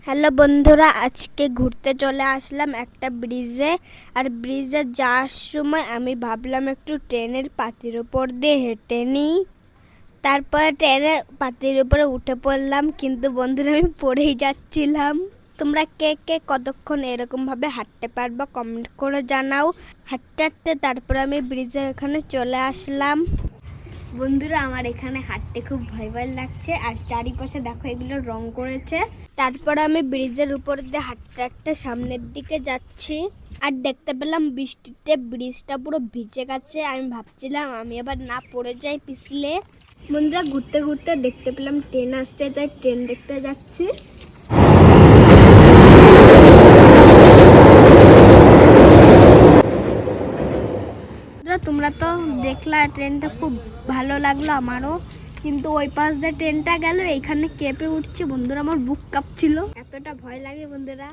Hello বন্ধুরা, আজকে ঘুরতে চলে আসলাম একটা ব্রিজে। আর ব্রিজে যাওয়ার সময় আমি ভাবলাম একটু ট্রেনের পাতির উপর দিয়ে হেঁটে নিই। তারপরে ট্রেনের পাতির উপরে উঠে পড়লাম, কিন্তু বন্ধুরা আমি পড়েই যাচ্ছিলাম। তোমরা কে কে কতক্ষণ এরকম ভাবে হাঁটতে পারবা কমেন্ট করে জানাও। হাঁটতে হাঁটতে তারপরে আমি ব্রিজের এখানে চলে আসলাম। বন্ধুরা, আমার এখানে হাঁটতে খুব ভয় ভয় লাগছে, আর চারিপাশে দেখো এগুলো রং করেছে। তারপর আমি ব্রিজের উপর দিয়ে হাঁটতে হাঁটতে সামনের দিকে যাচ্ছি, আর দেখতে পেলাম বৃষ্টিতে ব্রিজটা পুরো ভিজে গেছে। আমি ভাবছিলাম আমি আবার না পড়ে যাই পিছলে। বন্ধুরা, ঘুরতে ঘুরতে দেখতে পেলাম ট্রেন আসতে, তাই ট্রেন দেখতে যাচ্ছি। তোমরা তো দেখলা ট্রেনটা, খুব ভালো লাগলো আমারও। কিন্তু ওই পাশ দিয়ে ট্রেনটা গেল, এখানে কেঁপে উঠছে বন্ধুরা, আমার বুক কাঁপছিল, এতটা ভয় লাগে বন্ধুরা।